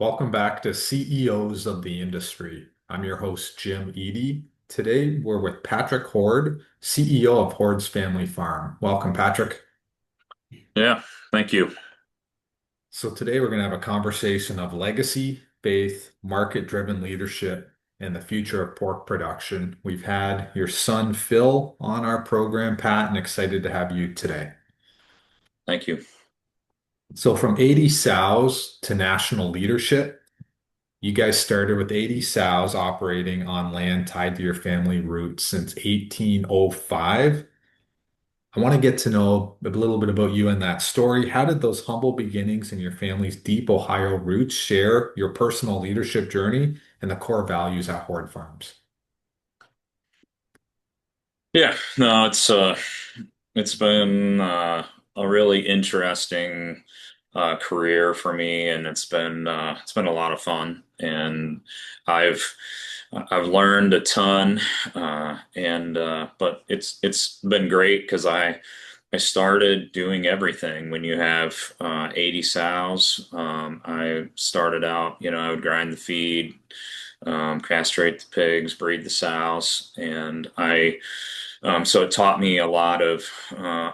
Welcome back to CEOs of the Industry. I'm your host, Jim Eady. Today, we're with Patrick Hord, CEO of Hord's Family Farm. Welcome, Patrick. Yeah, thank you. So, today we're going to have a conversation of legacy, faith, market-driven leadership, and the future of pork production. We've had your son, Phil, on our program, Pat, and excited to have you today. Thank you. So, from 80 sows to national leadership, you guys started with 80 sows operating on land tied to your family roots since 1805. I want to get to know a little bit about you and that story. How did those humble beginnings and your family's deep Ohio roots share your personal leadership journey and the core values at Hord Farms? Yeah, no, it's been a really interesting career for me, and it's been a lot of fun, and I've I've learned a ton, and but it's been great because I started doing everything. When you have 80 sows, I started out, I would grind the feed, castrate the pigs, breed the sows, and so it taught me a lot of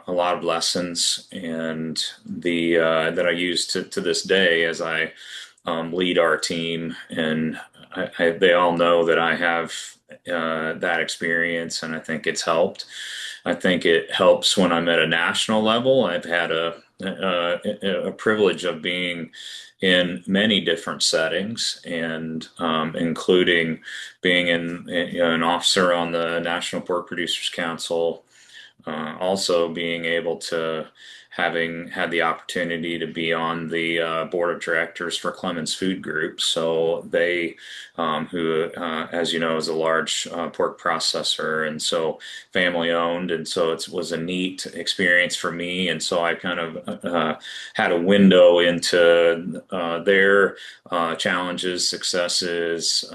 lessons, and the that I use to this day as I lead our team. And they all know that I have that experience, and I think it's helped. I think it helps when I'm at a national level. I've had a privilege of being in many different settings, and including being an officer on the National Pork Producers Council, also being able to having had the opportunity to be on the board of directors for Clemens Food Group. So they, who, as you know, is a large pork processor, and so family owned, and so it was a neat experience for me. And so I kind of had a window into their challenges, successes.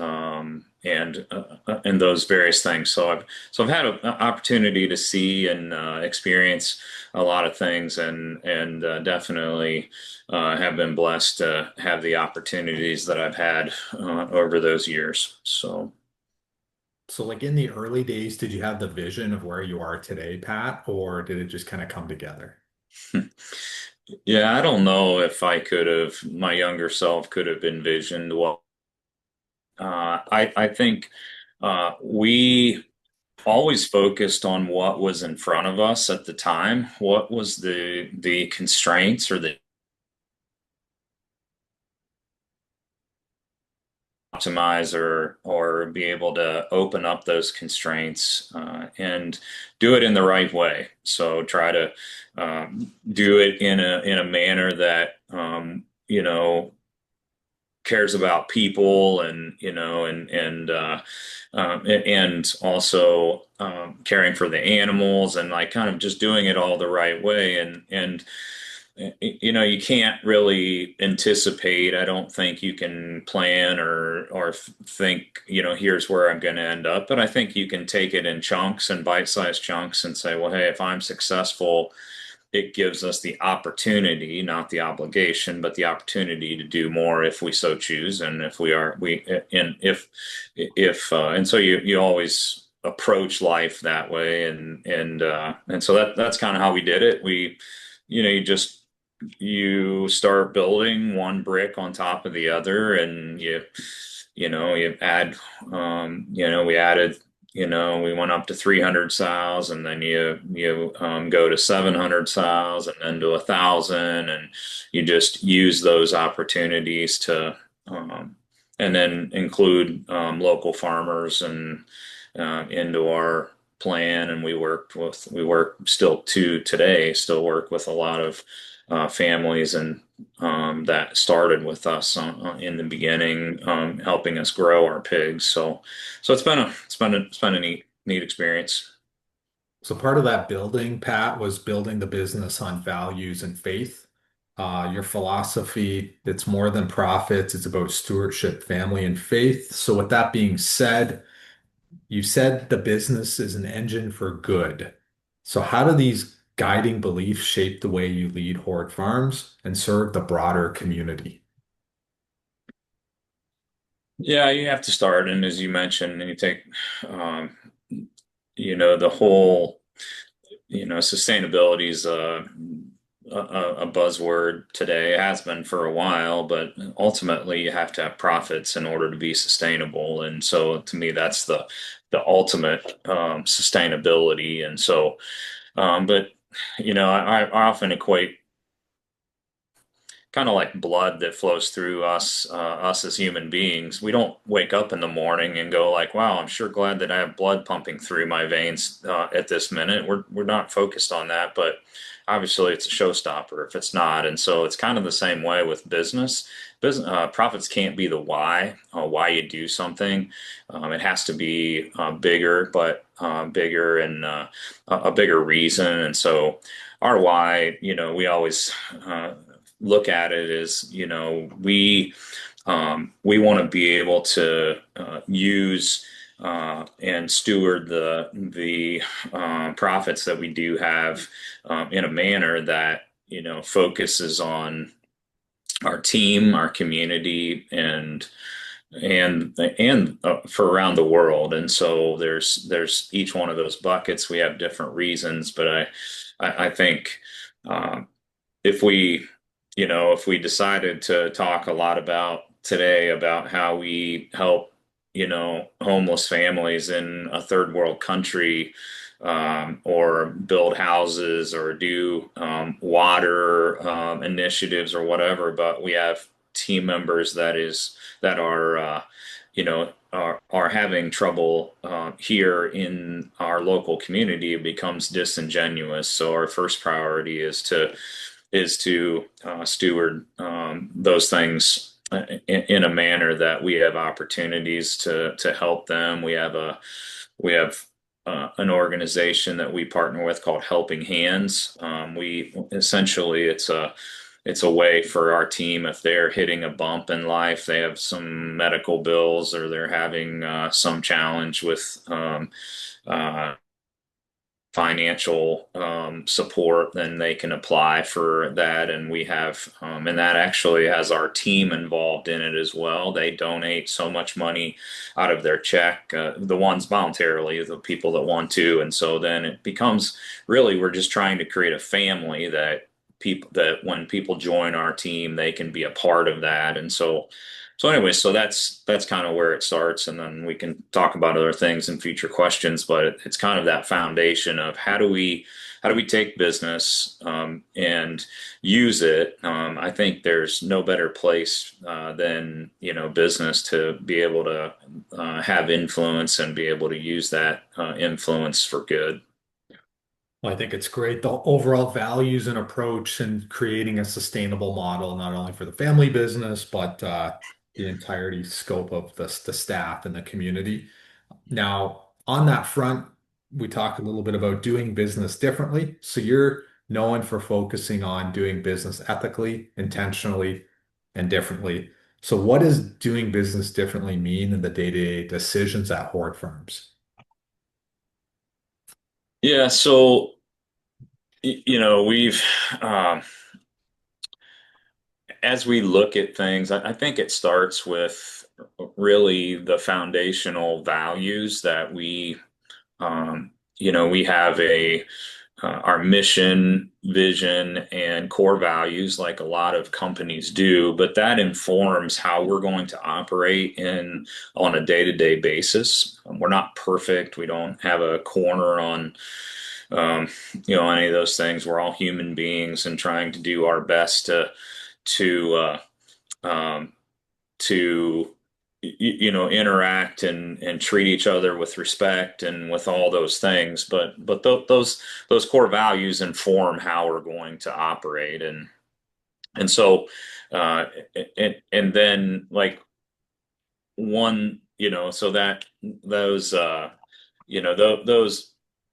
And those various things. So I've had an opportunity to see and experience a lot of things, and definitely have been blessed to have the opportunities that I've had over those years. So So, like in the early days, did you have the vision of where you are today, Pat, or did it just kind of come together? yeah, I don't know if my younger self could have envisioned what. I think we always focused on what was in front of us at the time. What was the constraints or the optimize or be able to open up those constraints, and do it in the right way. So try to do it in a manner that cares about people, and and also caring for the animals, and like kind of just doing it all the right way. And you can't really anticipate. I don't think you can plan or think, here's where I'm going to end up. But I think you can take it in chunks and bite-sized chunks and say, well, hey, if I'm successful, it gives us the opportunity, not the obligation, but the opportunity to do more if we so choose. And if we are, we, and if, and so you always approach life that way. And so that's kind of how we did it. You start building one brick on top of the other, and you add, we added, we went up to 300 sows, and then you go to 700 sows, and then to 1,000, and you just use those opportunities to, and then include local farmers and into our plan. And we work still to today, still work with a lot of families, and that started with us in the beginning, helping us grow our pigs. So it's been a neat experience. So part of that building, Pat, was building the business on values and faith. Your philosophy, it's more than profits. It's about stewardship, family, and faith. So with that being said, you said the business is an engine for good. So how do these guiding beliefs shape the way you lead Horde Farms and serve the broader community? Yeah, you have to start, and as you mentioned, and you take, um, the whole, sustainability is a buzzword today. It has been for a while, but ultimately you have to have profits in order to be sustainable. And so to me, that's the ultimate sustainability. And so, but I often equate kind of like blood that flows through us as human beings. We don't wake up in the morning and go like, "Wow, I'm sure glad that I have blood pumping through my veins at this minute." We're not focused on that, but obviously it's a showstopper if it's not. And so it's kind of the same way with business. Business profits can't be the why you do something. It has to be bigger, but bigger and a bigger reason. And so our why, we always look at it as, we want to be able to use and steward the profits that we do have in a manner that focuses on our team, our community, and for around the world. And so there's each one of those buckets. We have different reasons, but I think. Um, if we, if we decided to talk a lot about today about how we help, homeless families in a third world country, or build houses or do water initiatives or whatever, but we have team members that are, are having trouble here in our local community, it becomes disingenuous. So our first priority is to steward those things in a manner that we have opportunities to help them. We have an organization that we partner with called Helping Hands. We essentially it's a way for our team if they're hitting a bump in life, they have some medical bills or they're having some challenge with uh, financial support, then they can apply for that. And we have, and that actually has our team involved in it as well. They donate so much money out of their check, the ones voluntarily, the people that want to. And so then it becomes really, we're just trying to create a family that when people join our team, they can be a part of that. And so anyway, so that's kind of where it starts, and then we can talk about other things in future questions. But it's kind of that foundation of how do we take business and use it. I think there's no better place than business to be able to have influence and be able to use that influence for good. Well, I think it's great. The overall values and approach and creating a sustainable model, not only for the family business, but the entirety scope of the staff and the community. Now, on that front, we talked a little bit about doing business differently. So you're known for focusing on doing business ethically, intentionally, and differently. So what does doing business differently mean in the day-to-day decisions at Hord Farms? Yeah, so we've um, as we look at things, I think it starts with really the foundational values that we have our mission, vision, and core values like a lot of companies do, but that informs how we're going to operate on a day-to-day basis. We're not perfect. We don't have a corner on um, any of those things. We're all human beings and trying to do our best to um, to interact and treat each other with respect and with all those things. But those core values inform how we're going to operate. And so uh, and then like one, so that those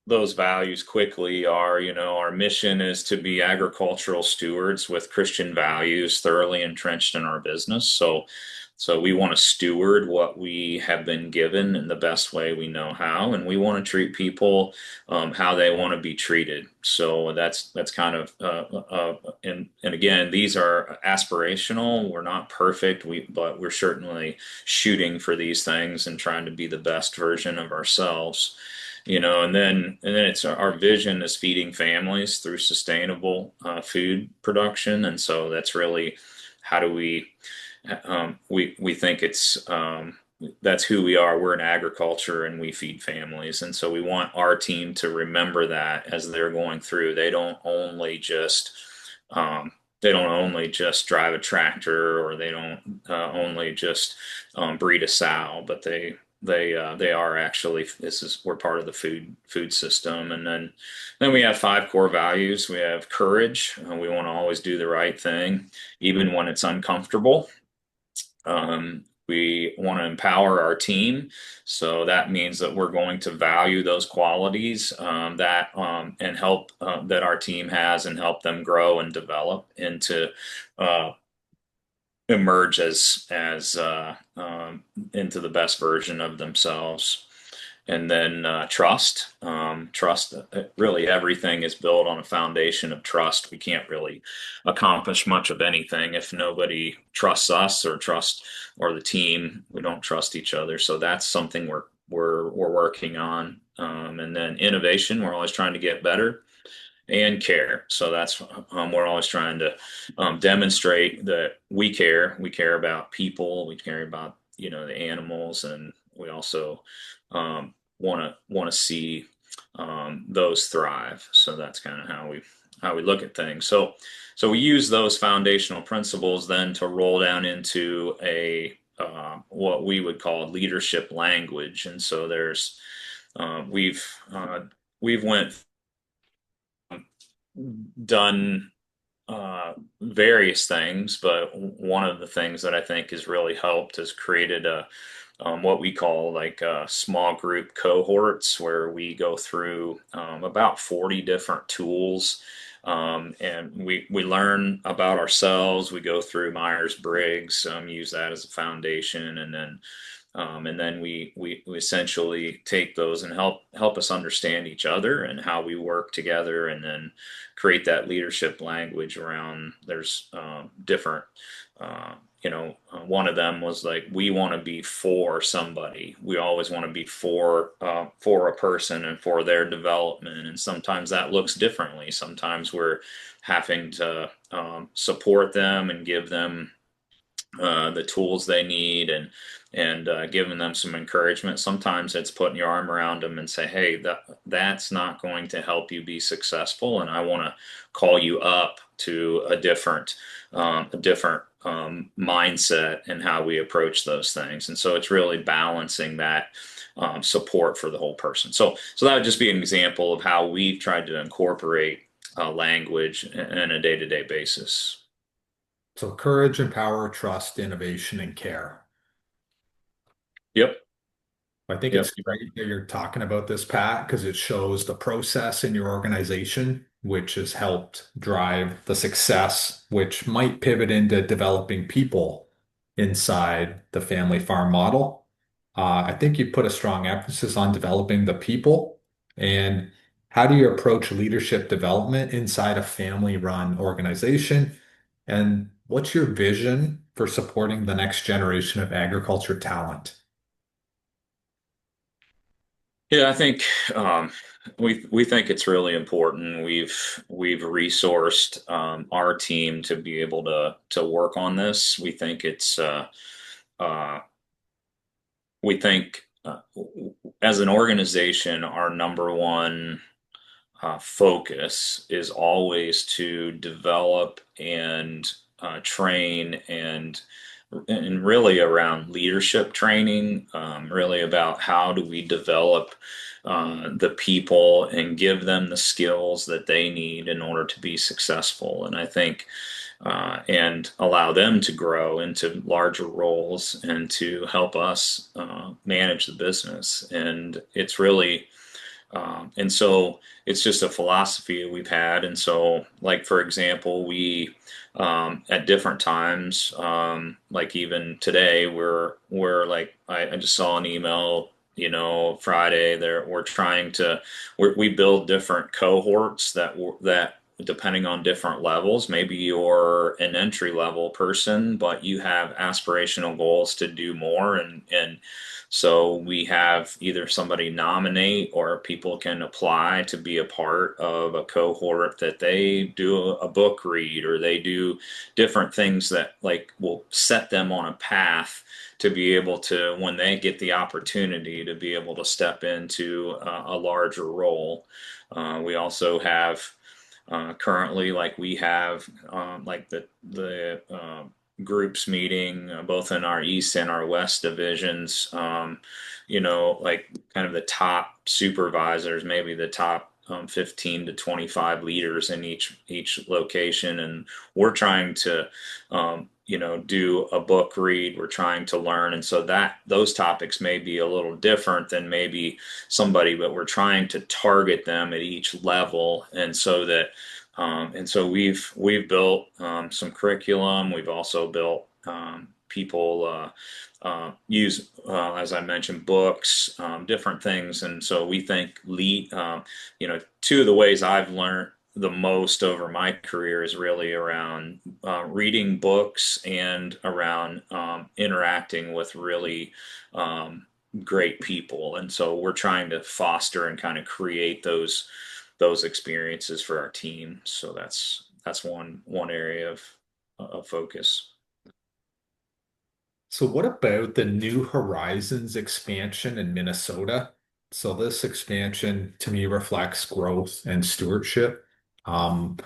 those values quickly are, our mission is to be agricultural stewards with Christian values thoroughly entrenched in our business. So So we want to steward what we have been given in the best way we know how, and we want to treat people how they want to be treated. So that's kind of and again, these are aspirational. We're not perfect, but we're certainly shooting for these things and trying to be the best version of ourselves. And then it's our vision is feeding families through sustainable food production, and so that's really how do we think that's who we are. We're in agriculture and we feed families. And so we want our team to remember that as they're going through. Um, they don't only just drive a tractor, or they don't only just breed a sow, but they are actually, we're part of the food system. And then we have five core values. We have courage. We want to always do the right thing, even when it's uncomfortable. We want to empower our team. So that means that we're going to value those qualities that and help that our team has, and help them grow and develop into uh, emerge as into the best version of themselves. And then trust. Really, everything is built on a foundation of trust. We can't really accomplish much of anything if nobody trusts us or the team. We don't trust each other. So that's something we're working on. And then innovation. We're always trying to get better, and care. So that's we're always trying to demonstrate that we care. We care about people. We care about the animals, and we also want to see those thrive. So that's kind of how we look at things. So we use those foundational principles then to roll down into a what we would call leadership language. And so there's we've went done various things, but one of the things that I think has really helped is created a what we call like small group cohorts, where we go through about 40 different tools, and we learn about ourselves. We go through Myers-Briggs, use that as a foundation, and then we essentially take those and help us understand each other and how we work together, and then create that leadership language around. There's different one of them was like, we want to be for somebody. We always want to be for a person and for their development, and sometimes that looks differently. Sometimes we're having to support them and give them the tools they need, and giving them some encouragement. Sometimes it's putting your arm around them and say, "Hey, that's not going to help you be successful, and I want to call you up to a different mindset and how we approach those things." And so it's really balancing that support for the whole person. So that would just be an example of how we've tried to incorporate language in a day-to-day basis. So courage, and power, trust, innovation, and care. Yep. I think Yep. it's great that you're talking about this, Pat, because it shows the process in your organization, which has helped drive the success, which might pivot into developing people inside the family farm model. I think you put a strong emphasis on developing the people. And how do you approach leadership development inside a family-run organization? And what's your vision for supporting the next generation of agriculture talent? Yeah, I think um, we think it's really important. We've resourced our team to be able to work on this. Uh, we think as an organization, our number one focus is always to develop and train and really around leadership training, really about how do we develop the people and give them the skills that they need in order to be successful. And I think and allow them to grow into larger roles and to help us manage the business. And it's really And so it's just a philosophy we've had. And so, like, for example, at different times, like even today, we're like, I just saw an email, Friday there, we build different cohorts that depending on different levels, maybe you're an entry level person, but you have aspirational goals to do more. And so we have either somebody nominate or people can apply to be a part of a cohort that they do a book read or they do different things that like will set them on a path to be able to, when they get the opportunity to be able to step into a larger role. We also have currently, like we have like the groups meeting both in our east and our west divisions. Like kind of the top supervisors, maybe the top 15 to 25 leaders in each location, and we're trying to do a book read. We're trying to learn, and so that those topics may be a little different than maybe somebody, but we're trying to target them at each level, and so we've built some curriculum. We've also built people use, as I mentioned, books, different things, and so we think two of the ways I've learned the most over my career is really around reading books and around interacting with really great people. And so we're trying to foster and kind of create those experiences for our team. So that's one area of focus. So what about the New Horizons expansion in Minnesota? So this expansion to me reflects growth and stewardship. Um,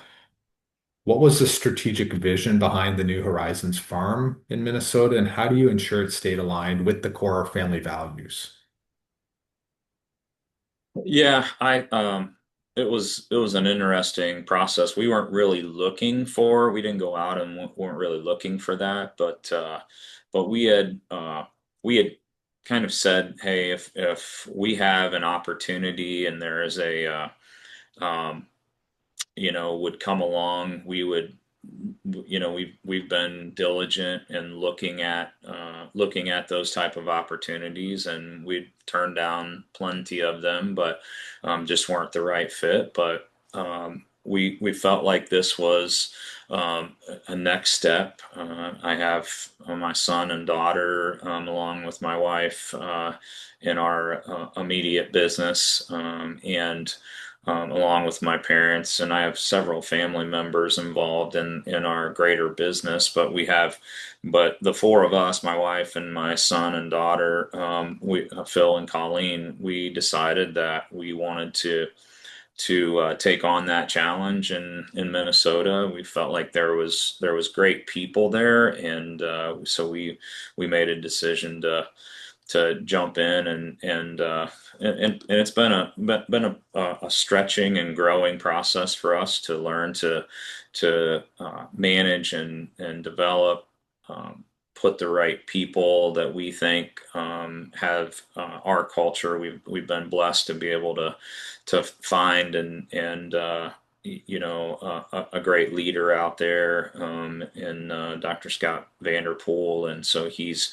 what was the strategic vision behind the New Horizons farm in Minnesota, and how do you ensure it stayed aligned with the core family values? Yeah, I it was an interesting process. We didn't go out and weren't really looking for that, but we had kind of said, hey, if we have an opportunity and there is um, would come along, we would, we've been diligent in looking at those type of opportunities, and we've turned down plenty of them, but just weren't the right fit. But we felt like this was a next step. I have my son and daughter, along with my wife, in our immediate business, and along with my parents, and I have several family members involved in our greater business. But the four of us, my wife and my son and daughter, Phil and Colleen, we decided that we wanted to take on that challenge in Minnesota. We felt like there was great people there, and so we made a decision to jump in, and it's been a stretching and growing process for us to learn to manage and develop, put the right people that we think have our culture. We've been blessed to be able to find and a great leader out there, in Dr. Scott Vanderpool, and so he's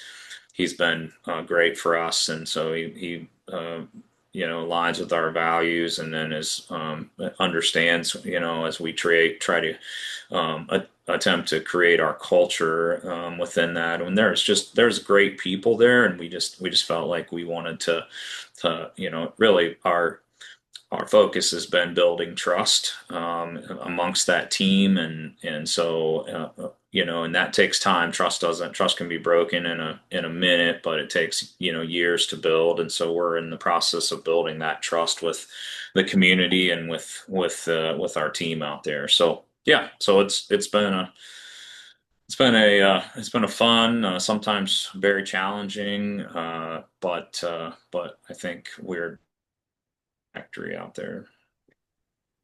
been great for us, and so he aligns with our values, and then is understands, as we try to attempt to create our culture within that. And there's great people there, and we just felt like we wanted to really our focus has been building trust amongst that team, and so and that takes time. Trust can be broken in a minute, but it takes years to build, and so we're in the process of building that trust with the community and with our team out there. So yeah, so it's been a fun, sometimes very challenging, but I think we're factory out there.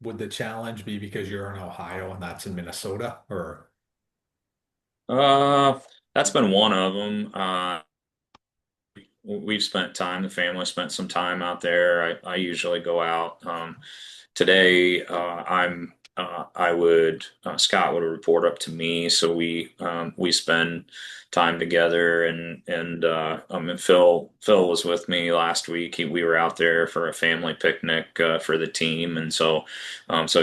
Would the challenge be because you're in Ohio and that's in Minnesota, or Uh, that's been one of them. we've spent time, the family spent some time out there. I usually go out. Today, I would, Scott would report up to me. So we spend time together and Phil was with me last week. We were out there for a family picnic, for the team. And so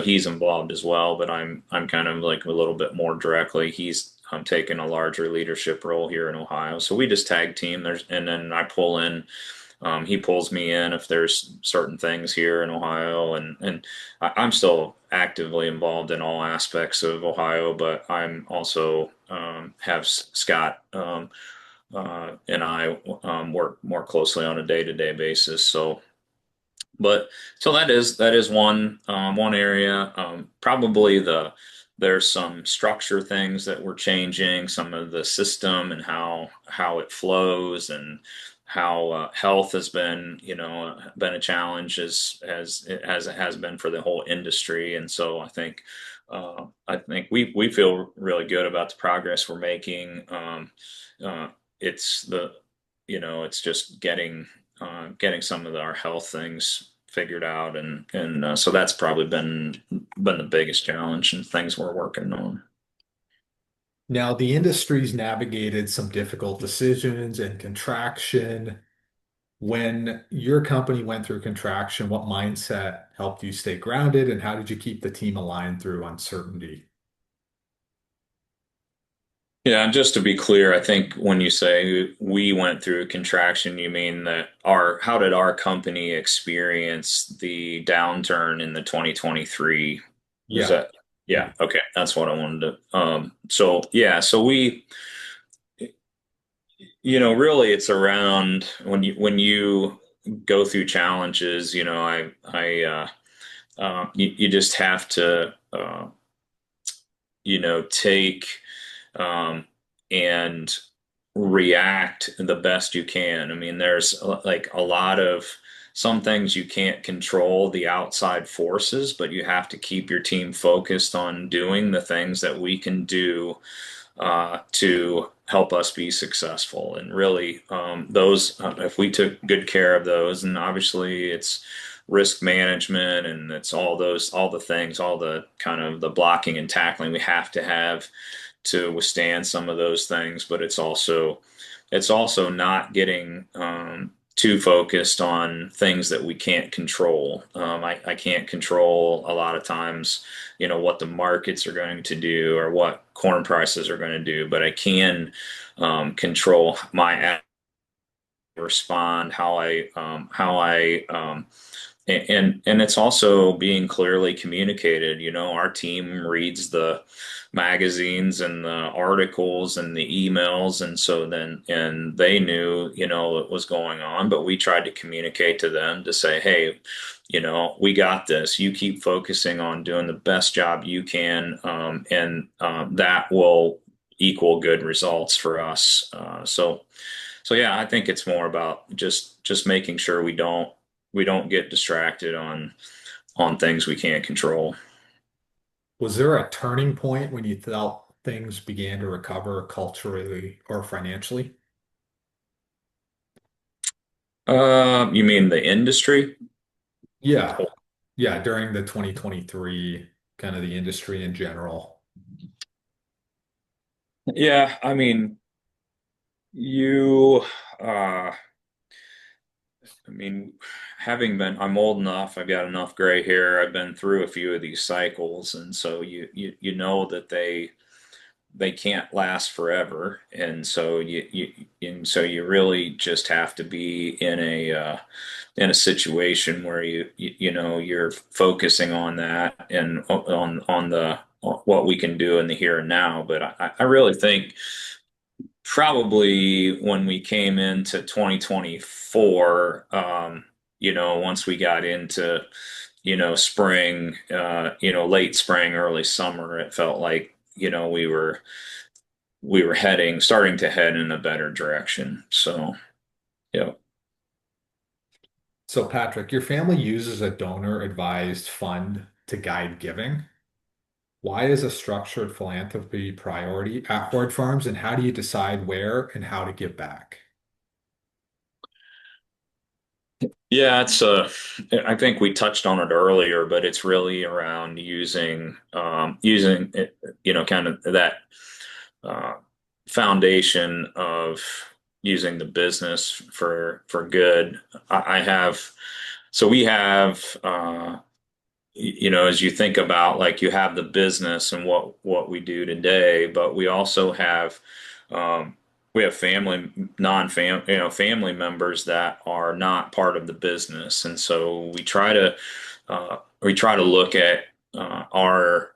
he's involved as well, but I'm kind of like a little bit more directly. He's taking a larger leadership role here in Ohio. So we just tag team. And then I pull in. He pulls me in if there's certain things here in Ohio, and I'm still actively involved in all aspects of Ohio, but I'm also have Scott and I work more closely on a day-to-day basis. But so that is one area. Probably there's some structure things that we're changing, some of the system and how it flows and how health has been been a challenge as it has been for the whole industry. And so I think we feel really good about the progress we're making. It's the it's just getting some of our health things figured out, and so that's probably been the biggest challenge and things we're working on. Now, the industry's navigated some difficult decisions and contraction. When your company went through contraction, what mindset helped you stay grounded, and how did you keep the team aligned through uncertainty? Yeah, and just to be clear, I think when you say we went through a contraction, you mean that our how did our company experience the downturn in the 2023? Is Yeah, that yeah. yeah, okay, that's what I wanted to so yeah, so we really it's around when you go through challenges, you just have to take um, and react the best you can. I mean, there's like a lot of some things you can't control the outside forces, but you have to keep your team focused on doing the things that we can do to help us be successful. And really, those, if we took good care of those, and obviously it's risk management and it's all the things, all the kind of the blocking and tackling we have to have to withstand some of those things. But it's also not getting too focused on things that we can't control. I can't control a lot of times, what the markets are going to do or what corn prices are going to do, but I can control my respond, and it's also being clearly communicated. Our team reads the magazines and the articles and the emails, and so then and they knew what was going on, but we tried to communicate to them to say, hey, we got this. You keep focusing on doing the best job you can, and that will equal good results for us. So yeah, I think it's more about just making sure we don't get distracted on things we can't control. Was there a turning point when you felt things began to recover culturally or financially? You mean the industry? Yeah. Yeah, during the 2023, kind of the industry in general. Yeah, I mean, you, uh, I mean, I'm old enough, I've got enough gray hair, I've been through a few of these cycles, and so you know that they can't last forever, and so you really just have to be in a situation where you're focusing on that and on the what we can do in the here and now. But I really think probably when we came into 2024, once we got into spring, late spring, early summer, it felt like we were starting to head in a better direction. So, yeah. So, Patrick, your family uses a donor advised fund to guide giving. Why is a structured philanthropy priority at Hord Farms, and how do you decide where and how to give back? Yeah, I think we touched on it earlier, but it's really around using it, kind of that uh, foundation of using the business for good. I have, so we have, as you think about, like, you have the business and what we do today, but um, we have family, non-fam, family members that are not part of the business, and so we try to look at our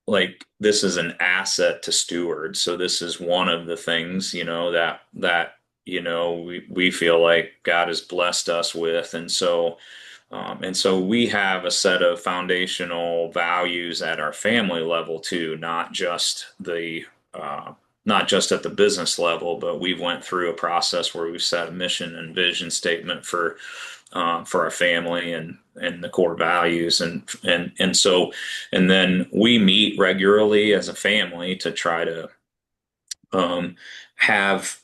like, this is an asset to steward. So this is one of the things, we feel like God has blessed us with. And so we have a set of foundational values at our family level too, uh, not just at the business level, but we went through a process where we set a mission and vision statement for our family and the core values, and then we meet regularly as a family to try to have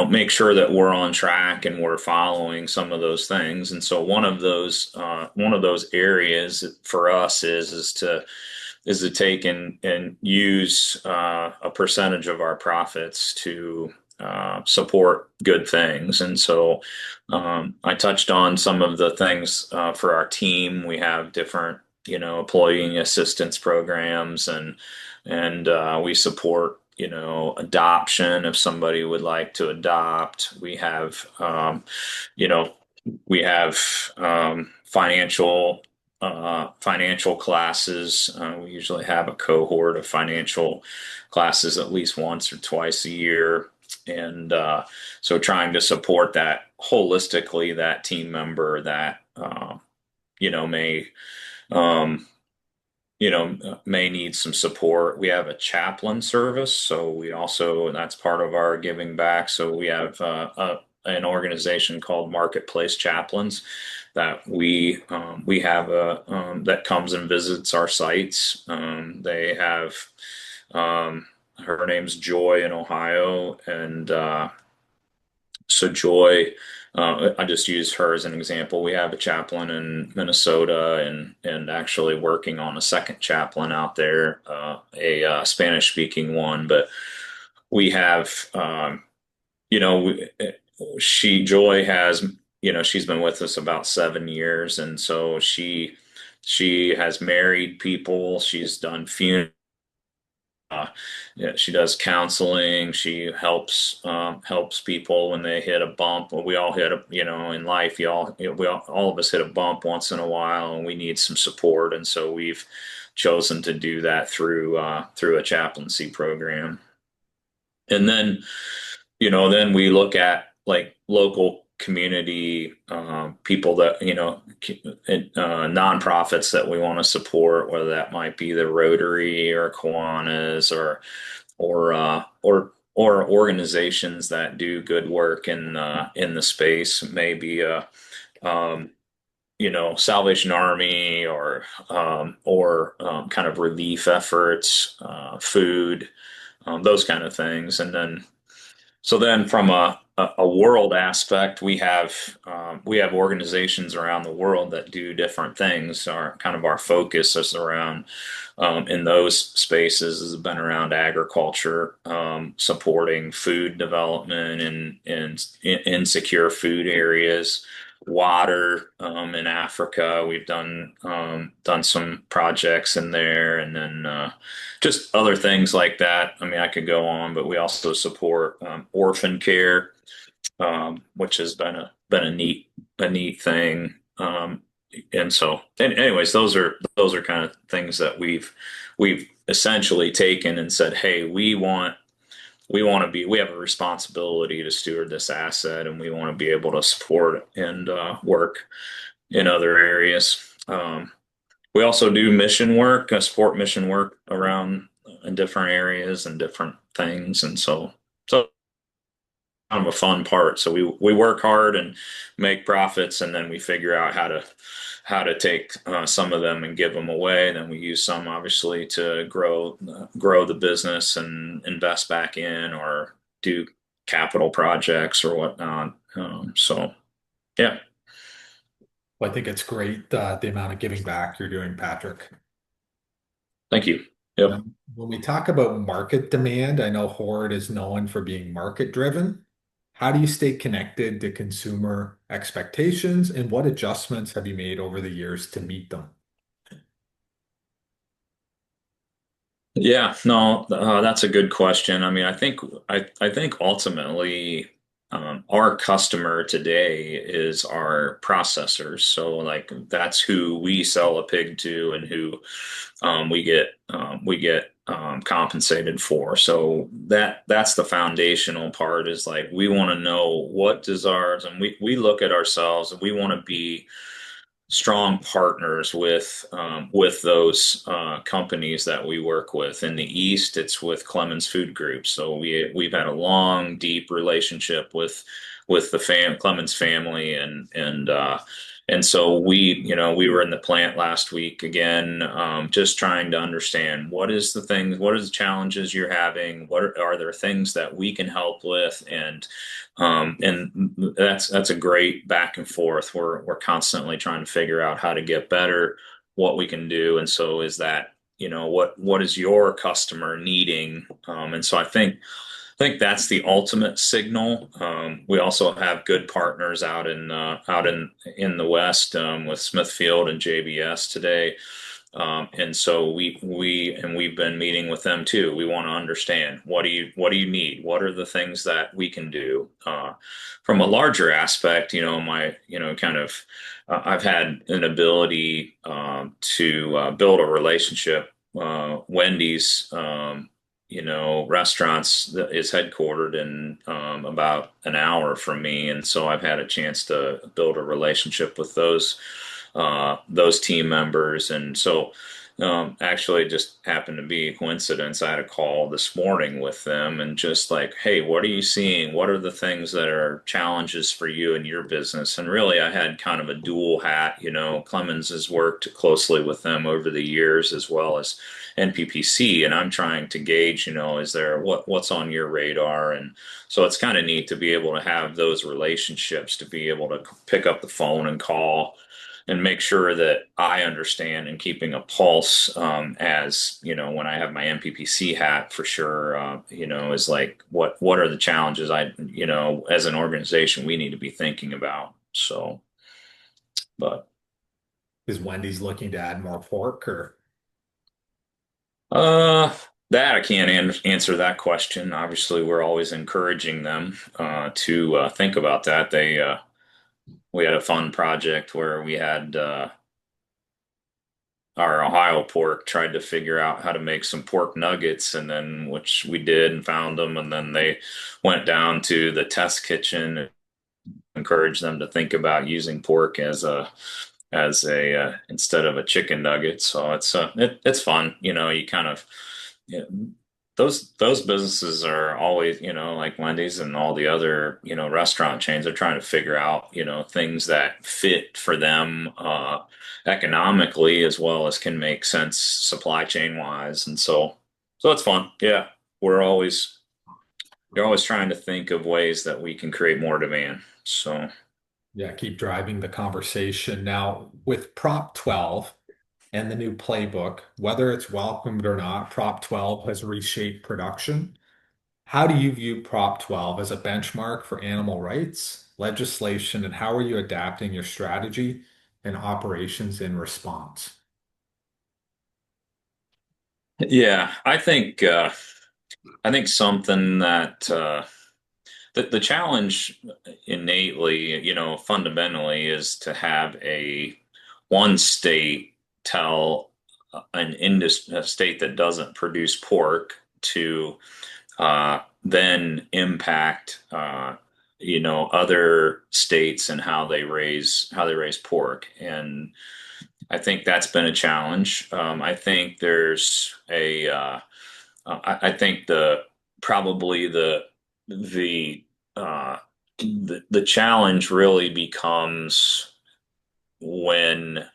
make sure that we're on track and we're following some of those things. And so one of those areas for us is to take and use a percentage of our profits to support good things. And so I touched on some of the things for our team. We have different, employee assistance programs, and we support, adoption if somebody would like to adopt. You know, we have financial classes. We usually have a cohort of financial classes at least once or twice a year, and so trying to support that holistically, that team member that may um, may need some support. We have a chaplain service, so and that's part of our giving back. So we have an organization called Marketplace Chaplains that we have that comes and visits our sites. They have her name's Joy in Ohio, and so Joy, I just use her as an example. We have a chaplain in Minnesota, and actually working on a second chaplain out there, a Spanish speaking one. But we have, you know, we, Joy has, she's been with us about 7 years, and so she has married people. She's done funerals. Yeah, she does counseling. She helps people when they hit a bump. Well, we all hit a, in life, all of us hit a bump once in a while, and we need some support. And so we've chosen to do that through a chaplaincy program. And then we look at, like, local community people that, nonprofits that we want to support, whether that might be the Rotary or Kiwanis or organizations that do good work in the space, maybe um, Salvation Army or kind of relief efforts, food, those kind of things. And then from a world aspect, we have organizations around the world that do different things. Our focus is around, in those spaces, has been around agriculture, supporting food development in insecure food areas, water in Africa. We've done some projects in there, and then just other things like that. I mean, I could go on, but we also support orphan care, which has been a neat thing. Anyways, those are kind of things that we've essentially taken and said, hey, we have a responsibility to steward this asset, and we want to be able to support and work in other areas. We also do mission work, support mission work around in different areas and different things, and so kind of a fun part. So we work hard and make profits, and then we figure out how to take some of them and give them away. And then we use some, obviously, to grow the business and invest back in, or do. capital projects or whatnot. So yeah, Well, I think it's great the amount of giving back you're doing, Patrick. thank you. Yep. When we talk about market demand, I know Hord is known for being market driven. How do you stay connected to consumer expectations, and what adjustments have you made over the years to meet them? Yeah, no, that's a good question. I mean, I think ultimately, our customer today is our processors. So like that's who we sell a pig to and who we get compensated for. So that's the foundational part is like we want to know what desires and we look at ourselves and we want to be strong partners with those companies that we work with. In the East, it's with Clemens Food Group. So we've had a long, deep relationship with the Clemens family, and so we were in the plant last week again, just trying to understand what are the challenges you're having, are there things that we can help with, and that's a great back and forth. We're constantly trying to figure out how to get better, what we can do, and so is that what is your customer needing? And so I think that's the ultimate signal. We also have good partners out in the West with Smithfield and JBS today. And so we've been meeting with them too. We want to understand what do you need? What are the things that we can do from a larger aspect? Kind of I've had an ability to build a relationship. Wendy's, restaurants is headquartered in about an hour from me, and so I've had a chance to build a relationship with those team members. And so actually it just happened to be a coincidence. I had a call this morning with them and just like, hey, what are you seeing? What are the things that are challenges for you in your business? And really, I had kind of a dual hat. Clemens has worked closely with them over the years as well as NPPC, and I'm trying to gauge, is there what's on your radar? And so it's kind of neat to be able to have those relationships, to be able to pick up the phone and call and make sure that I understand and keeping a pulse, as when I have my MPPC hat for sure, is like what are the challenges as an organization we need to be thinking about. So, but Is Wendy's looking to add more pork or uh, that I can't answer that question. Obviously, we're always encouraging them to think about that. We had a fun project where we had our Ohio pork tried to figure out how to make some pork nuggets, and then which we did and found them, and then they went down to the test kitchen and encouraged them to think about using pork as a instead of a chicken nugget. So it's fun. You kind of yeah, those businesses are always, like Wendy's and all the other, restaurant chains are trying to figure out, things that fit for them economically as well as can make sense supply chain wise. And so it's fun. Yeah. We're always you're always trying to think of ways that we can create more demand. So yeah, keep driving the conversation. Now, with Prop 12 and the new playbook, whether it's welcomed or not, Prop 12 has reshaped production. How do you view Prop 12 as a benchmark for animal rights legislation, and how are you adapting your strategy and operations in response? yeah, I think something that the challenge innately, fundamentally is to have a one state tell a state that doesn't produce pork to then impact other states and how they raise pork. And I think that's been a challenge. I think there's I think probably the the challenge really becomes when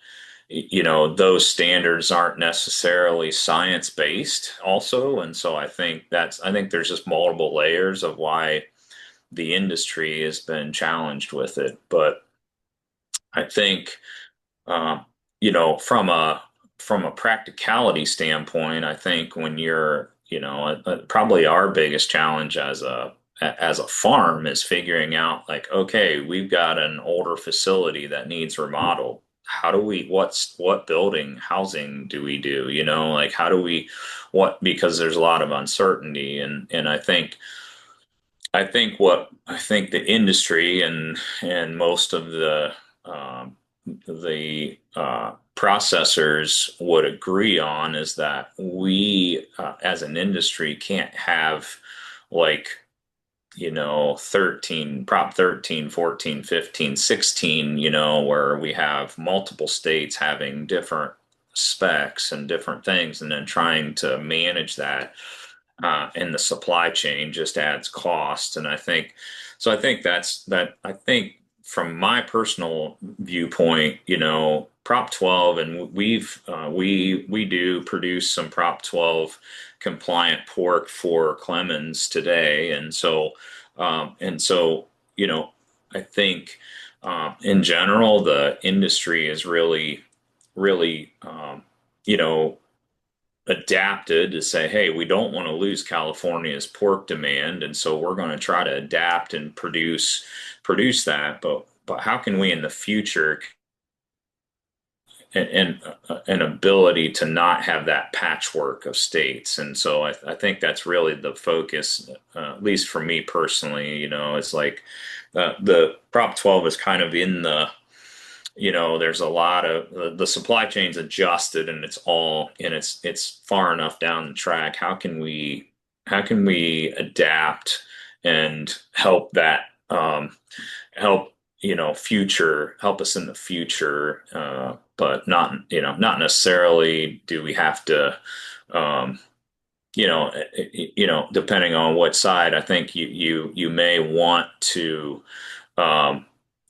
those standards aren't necessarily science based also. And so I think there's just multiple layers of why the industry has been challenged with it. But I think um, from a practicality standpoint, I think when you're, probably our biggest challenge as a farm is figuring out like, okay, we've got an older facility that needs remodeled. How do we, what building, housing do we do? Like how do we, because there's a lot of uncertainty, and I think the industry and most of um, the processors would agree on is that we, as an industry, can't have like 13, 14, 15, 16, where we have multiple states having different specs and different things, and then trying to manage that in the supply chain just adds cost. And I think so. I think that's that. I think from my personal viewpoint, Prop 12, and we do produce some Prop 12 compliant pork for Clemens today, and so I think in general the industry is really you know adapted to say, hey, we don't want to lose California's pork demand, and so we're going to try to adapt and produce that. But how can we in the future an ability to not have that patchwork of states? And so I think that's really the focus, at least for me personally. It's like the Prop 12 is kind of in there's a lot of the supply chain's adjusted, and it's far enough down the track. How can we adapt and help that help future help us in the future, but not necessarily do we have to um, depending on what side. I think you may want to um,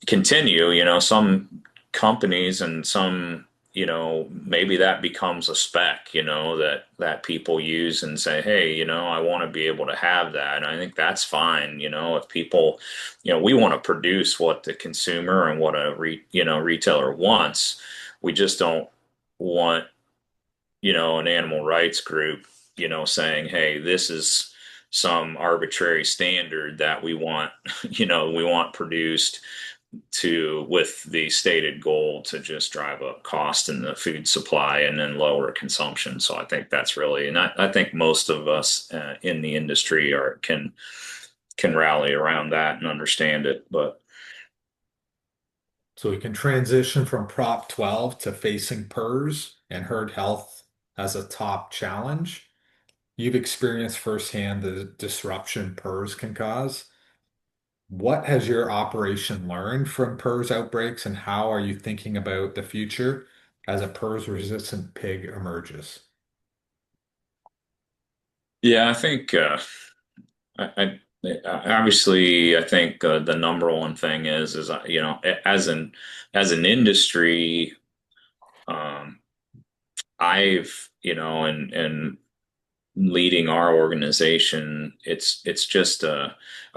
continue. Some companies and some, maybe that becomes a spec, that people use and say, hey, I want to be able to have that. And I think that's fine. If people, we want to produce what the consumer and what retailer wants. We just don't want, an animal rights group, saying, hey, this is some arbitrary standard that we want, we want produced with the stated goal to just drive up cost in the food supply and then lower consumption. So I think that's really, and I think most of us in the industry can rally around that and understand it. But So we can transition from Prop 12 to facing PRRS and herd health as a top challenge. You've experienced firsthand the disruption PRRS can cause. What has your operation learned from PRRS outbreaks, and how are you thinking about the future as a PRRS resistant pig emerges? yeah, I think obviously I think the number one thing is as an industry, um, I've and leading our organization, it's just a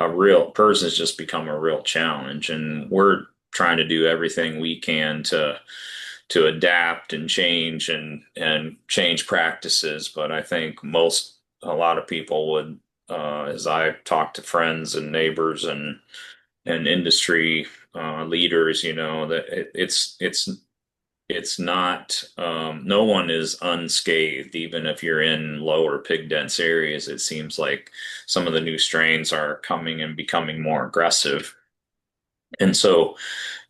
real person has just become a real challenge, and we're trying to do everything we can to adapt and change practices. But I think a lot of people would, as I talk to friends and neighbors and industry leaders, that it's not, no one is unscathed, even if you're in lower pig dense areas. It seems like some of the new strains are coming and becoming more aggressive. And so,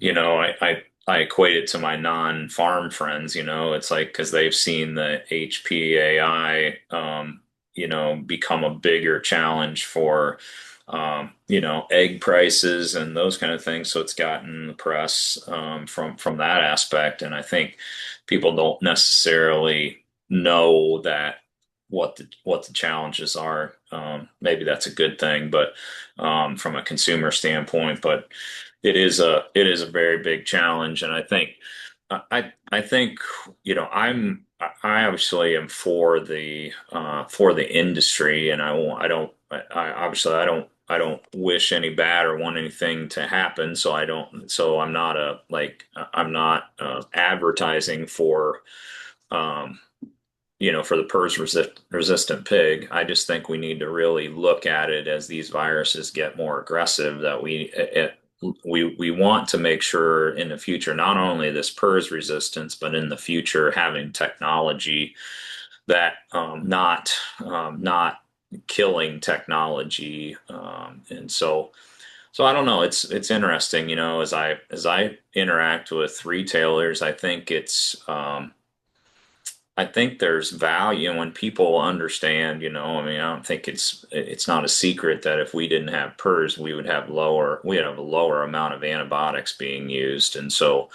I equate it to my non-farm friends. It's like because they've seen the HPAI, become a bigger challenge for, egg prices and those kind of things. So it's gotten the press from that aspect, and I think people don't necessarily know that what the challenges are. Maybe that's a good thing, but from a consumer standpoint, but it is a very big challenge, and I think I obviously am for the industry, and I won't I don't I obviously I don't I don't wish any bad or want anything to happen. So I don't. So I'm not a like I'm not advertising for um, for the resistant pig. I just think we need to really look at it as these viruses get more aggressive. That we want to make sure in the future not only this PRRS resistance, but in the future having technology that not killing technology. And so I don't know. It's interesting, as I interact with retailers, I think there's value when people understand, I mean, I don't think it's not a secret that if we didn't have PRRS, we have a lower amount of antibiotics being used. And so,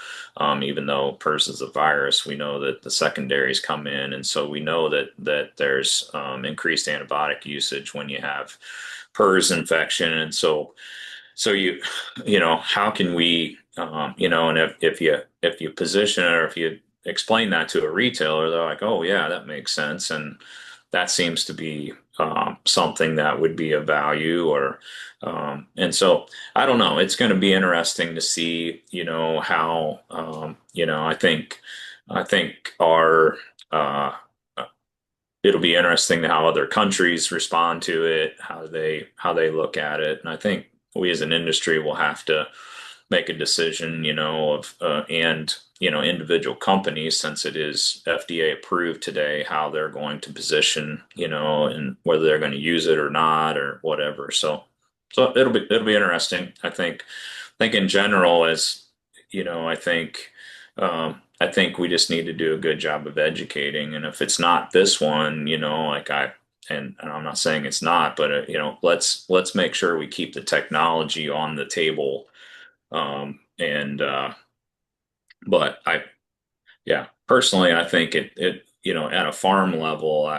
even though PRRS is a virus, we know that the secondaries come in, and so we know that there's increased antibiotic usage when you have PRRS infection. And so how can we, and if you position it or if you explain that to a retailer, they're like, oh yeah, that makes sense, and that seems to be something that would be of value. And so I don't know. It's going to be interesting to see, how, I think our it'll be interesting how other countries respond to it, how they look at it, and I think we as an industry will have to make a decision, of and individual companies, since it is FDA approved today, how they're going to position, and whether they're going to use it or not or whatever. So it'll be interesting. I think in general, as I think we just need to do a good job of educating. And if it's not this one, and I'm not saying it's not, but let's make sure we keep the technology on the table. And but yeah, personally, I think at a farm level,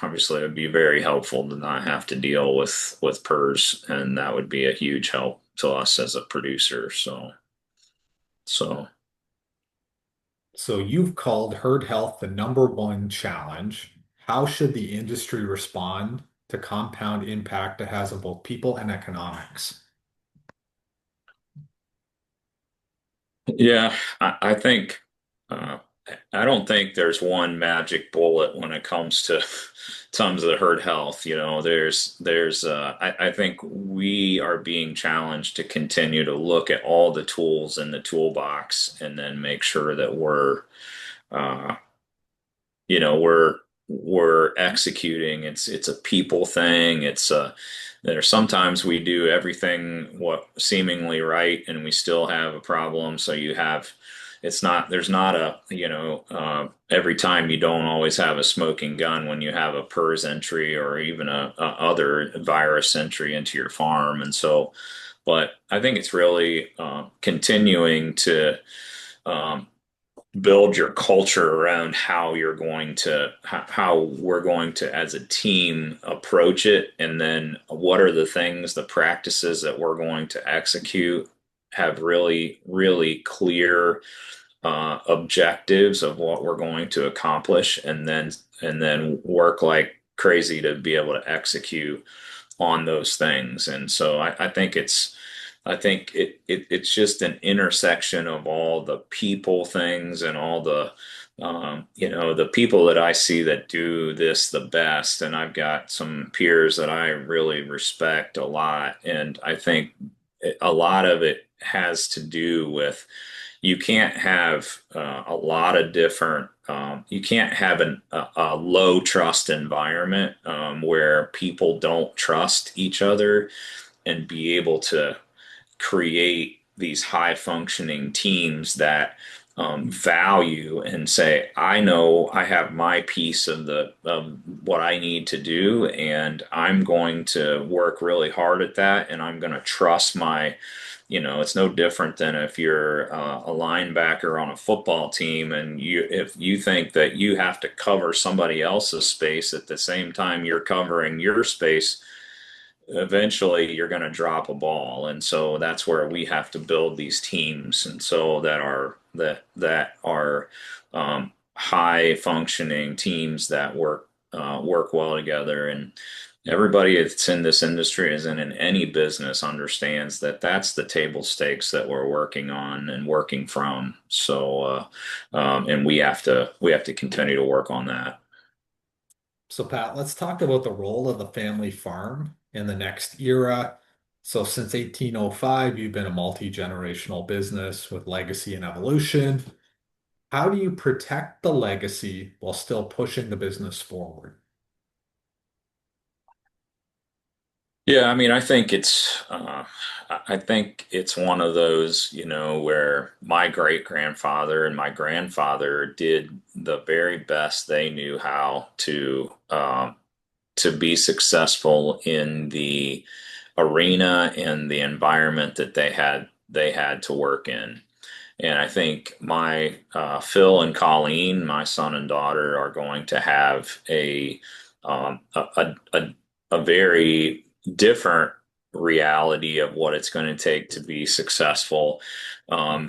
obviously it would be very helpful to not have to deal with PRRS, and that would be a huge help to us as a producer. So. So you've called herd health the number one challenge. How should the industry respond to compound impact it has on both people and economics? Yeah, I think uh, I don't think there's one magic bullet when it comes to tons of herd health. I think we are being challenged to continue to look at all the tools in the toolbox and then make sure that uh, we're executing. It's a people thing. There's sometimes we do everything what seemingly right and we still have a problem. So there's not every time you don't always have a smoking gun when you have a PRRS entry or even a other virus entry into your farm. And so, but I think it's really continuing to um, build your culture around how we're going to as a team approach it, and then what are the practices that we're going to execute, have really clear objectives of what we're going to accomplish, and then work like crazy to be able to execute on those things. And so I think it's just an intersection of all the people things and all the people that I see that do this the best. And I've got some peers that I really respect a lot. And I think a lot of it has to do with you can't have a lot of different you can't have a low trust environment where people don't trust each other and be able to create these high functioning teams that value and say, I know I have my piece of what I need to do, and I'm going to work really hard at that, and I'm going to trust it's no different than if you're a linebacker on a football team, and if you think that you have to cover somebody else's space at the same time you're covering your space, eventually you're going to drop a ball. And so that's where we have to build these teams, and so that are high functioning teams that work well together. everybody that's in this industry, as in any business, understands that that's the table stakes that we're working on and working from. And we have to continue to work on that. So, Pat, let's talk about the role of the family farm in the next era. So, since 1805, you've been a multi-generational business with legacy and evolution. How do you protect the legacy while still pushing the business forward? Yeah, I mean, I think it's one of those, where my great grandfather and my grandfather did the very best they knew how to be successful in the arena and the environment that they had to work in. And I think my Phil and Colleen, my son and daughter, are going to have a very different reality of what it's going to take to be successful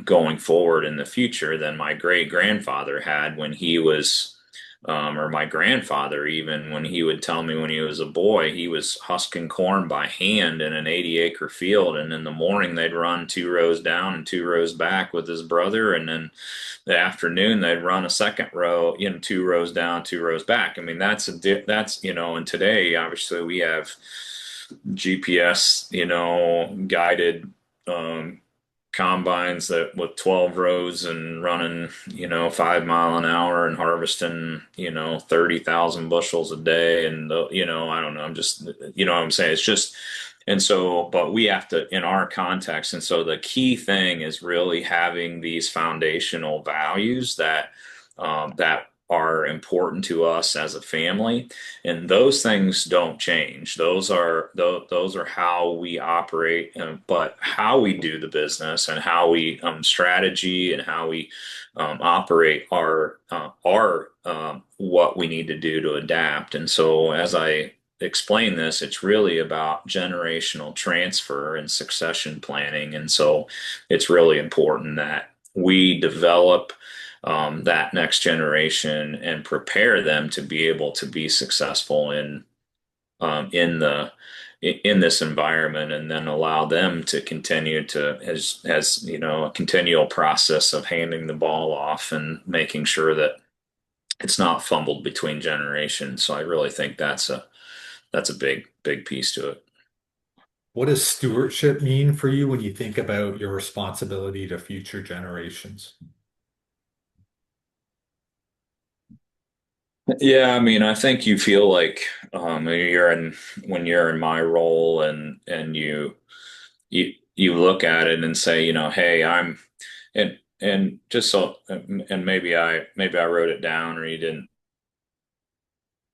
going forward in the future than my great grandfather had when he was, or my grandfather, even when he would tell me when he was a boy, he was husking corn by hand in an 80-acre field. And in the morning, they'd run 2 rows down and 2 rows back with his brother. And then the afternoon, they'd run a second row, 2 rows down, 2 rows back. I mean, and today, obviously, we have GPS, guided um, combines that with 12 rows and running, 5 mile an hour and harvesting, 30,000 bushels a day. And, I don't know. I'm just, what I'm saying? It's just, and so, but we have to, in our context. And so the key thing is really having these foundational values that are important to us as a family, and those things don't change. Those are how we operate, but how we do the business and how we strategy and how we operate are what we need to do to adapt. And so, as I explain this, it's really about generational transfer and succession planning. And so, it's really important that we develop that next generation and prepare them to be able to be successful in this environment, and then allow them to continue to as a continual process of handing the ball off and making sure that it's not fumbled between generations. So I really think that's a big piece to it. What does stewardship mean for you when you think about your responsibility to future generations? Yeah, I mean, I think you feel like when you're in my role, and you look at it and say, hey, and just so, and maybe I wrote it down or you didn't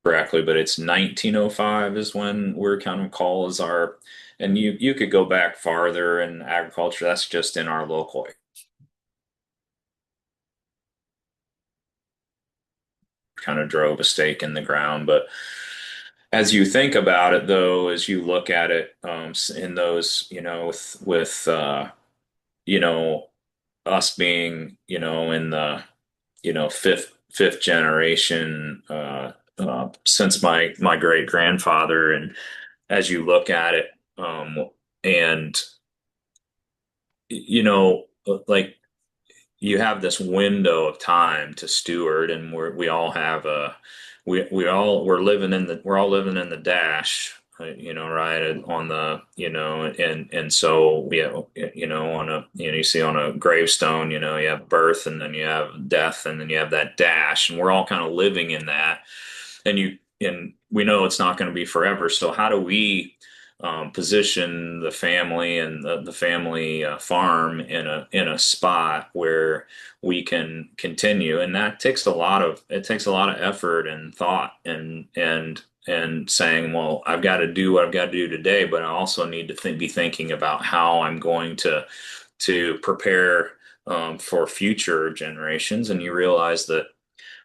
correctly, but it's 1905 is when we're kind of call as our, and you could go back farther in agriculture. That's just in our local, kind of drove a stake in the ground. But as you think about it, though, as you look at it, in those, with you know, us being, in the, fifth generation, since my great grandfather, and as you look at it, and like, you have this window of time to steward, and we all have a we're all living in the dash, right on the, and so we have, on a, you see on a gravestone, you have birth, and then you have death, and then you have that dash, and we're all kind of living in that, and we know it's not going to be forever. So how do we position the family and the family farm in a spot where we can continue? And that takes a lot of effort and thought, and saying, well, I've got to do what I've got to do today, but I also need to be thinking about how I'm going to prepare for future generations. And you realize that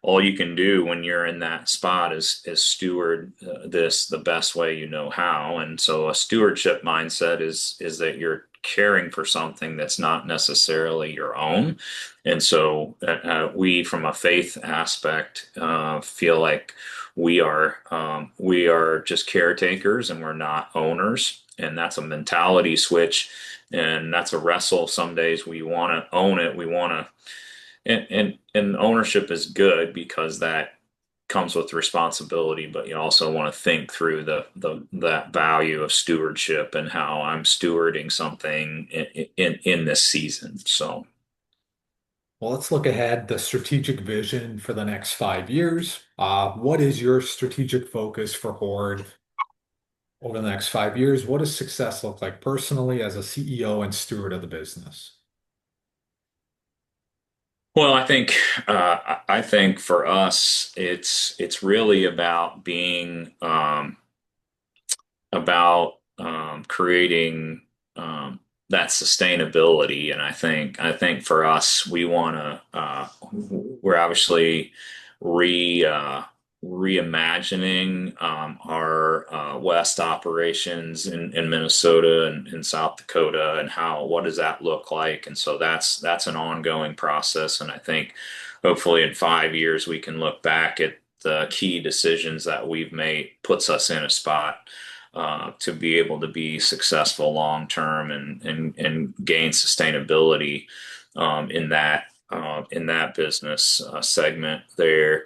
all you can do when you're in that spot is steward this the best way you know how. And so a stewardship mindset is that you're caring for something that's not necessarily your own. And so we, from a faith aspect, feel like we are just caretakers and we're not owners. And that's a mentality switch. And that's a wrestle. Some days we want to own it. We want to, and ownership is good because that comes with responsibility, but you also want to think through the that value of stewardship and how I'm stewarding something in this season. So, Well, let's look ahead, the strategic vision for the next 5 years. What is your strategic focus for Hord over the next 5 years? What does success look like personally as a CEO and steward of the business? well, I think for us, it's really about being about creating that sustainability. And I think for us, we want to we're obviously re reimagining our West operations in Minnesota and in South Dakota, and how what does that look like? And so that's an ongoing process. And I think hopefully in 5 years we can look back at the key decisions that we've made, puts us in a spot to be able to be successful long term and gain sustainability in that business segment there.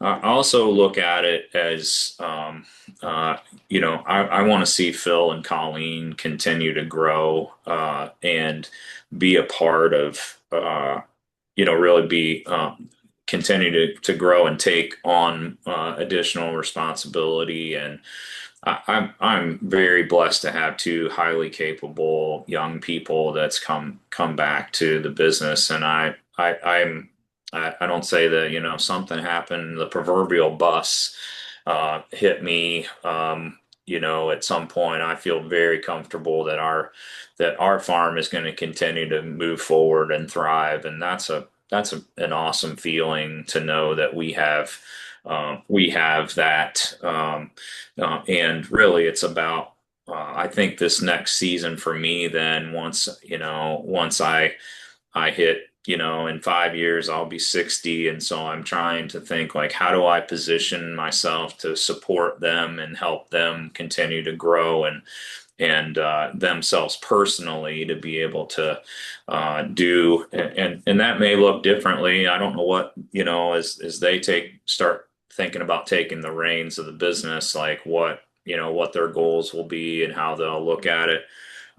I also look at it as, I want to see Phil and Colleen continue to grow and be a part of, really be continue to grow and take on additional responsibility. And I'm very blessed to have two highly capable young people that's come back to the business, and I don't say that something happened, the proverbial bus hit me, at some point. I feel very comfortable that our farm is going to continue to move forward and thrive, and an awesome feeling to know that we have that. And really, it's about, I think this next season for me, then once I hit, in 5 years, I'll be 60. And so I'm trying to think like, how do I position myself to support them and help them continue to grow and themselves personally to be able to do, and that may look differently. I don't know what, as they start thinking about taking the reins of the business, like what their goals will be and how they'll look at it.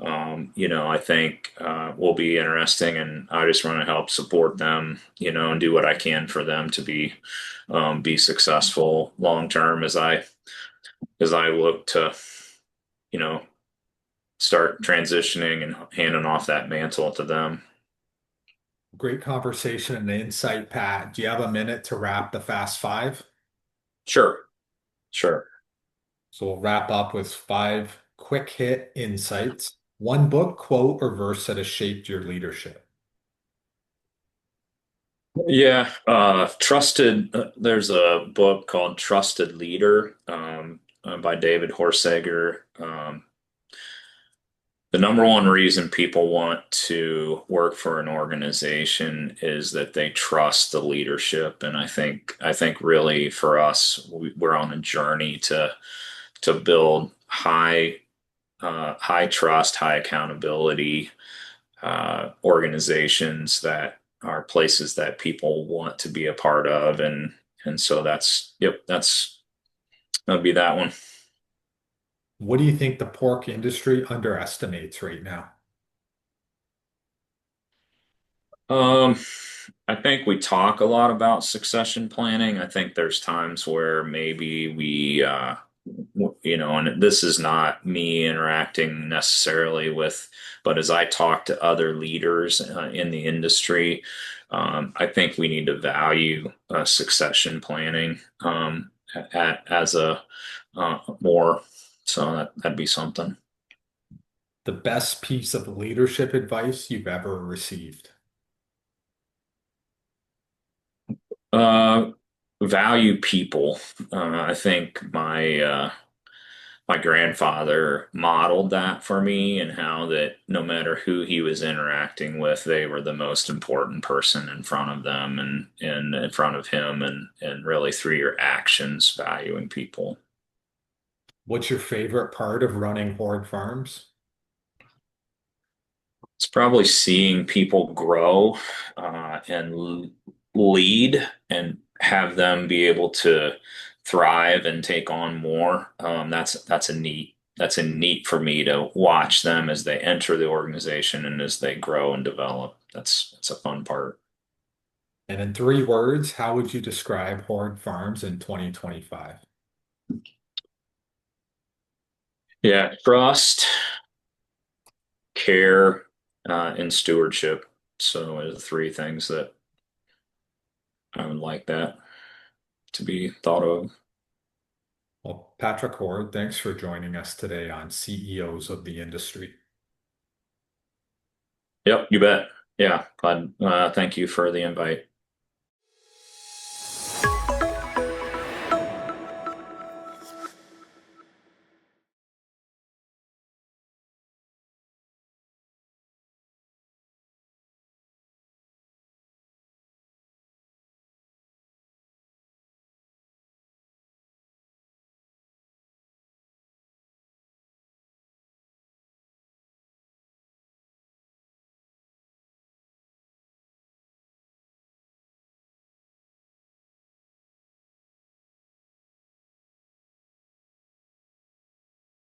I think will be interesting, and I just want to help support them, and do what I can for them to be successful long term as I look to, you know, start transitioning and handing off that mantle to them. Great conversation and insight, Pat. Do you have a minute to wrap the Fast Five? Sure, sure. So we'll wrap up with five quick hit insights. One book, quote, or verse that has shaped your leadership. Yeah, trusted. There's a book called Trusted Leader by David Horsager. The number one reason people want to work for an organization is that they trust the leadership, and I think really for us, we're on a journey to build high trust, high accountability organizations that are places that people want to be a part of, and so that'd be that one. What do you think the pork industry underestimates right now? Um, I think we talk a lot about succession planning. I think there's times where maybe and this is not me interacting necessarily with, but as I talk to other leaders in the industry, I think we need to value succession planning as a more. So that'd be something. The best piece of leadership advice you've ever received. Uh, Value people. I think my grandfather modeled that for me, and how that no matter who he was interacting with, they were the most important person in front of them and in front of him, and really through your actions valuing people. What's your favorite part of running Hord Farms? It's probably seeing people grow and lead and have them be able to thrive and take on more. That's a neat for me to watch them as they enter the organization and as they grow and develop. That's a fun part. And in 3 words, how would you describe Hord Farms in 2025? Yeah, trust, care, and stewardship. So, are the three things that I would like that to be thought of. Well, Patrick Hord, thanks for joining us today on CEOs of the Industry. Yep, you bet. Yeah, glad. Thank you for the invite.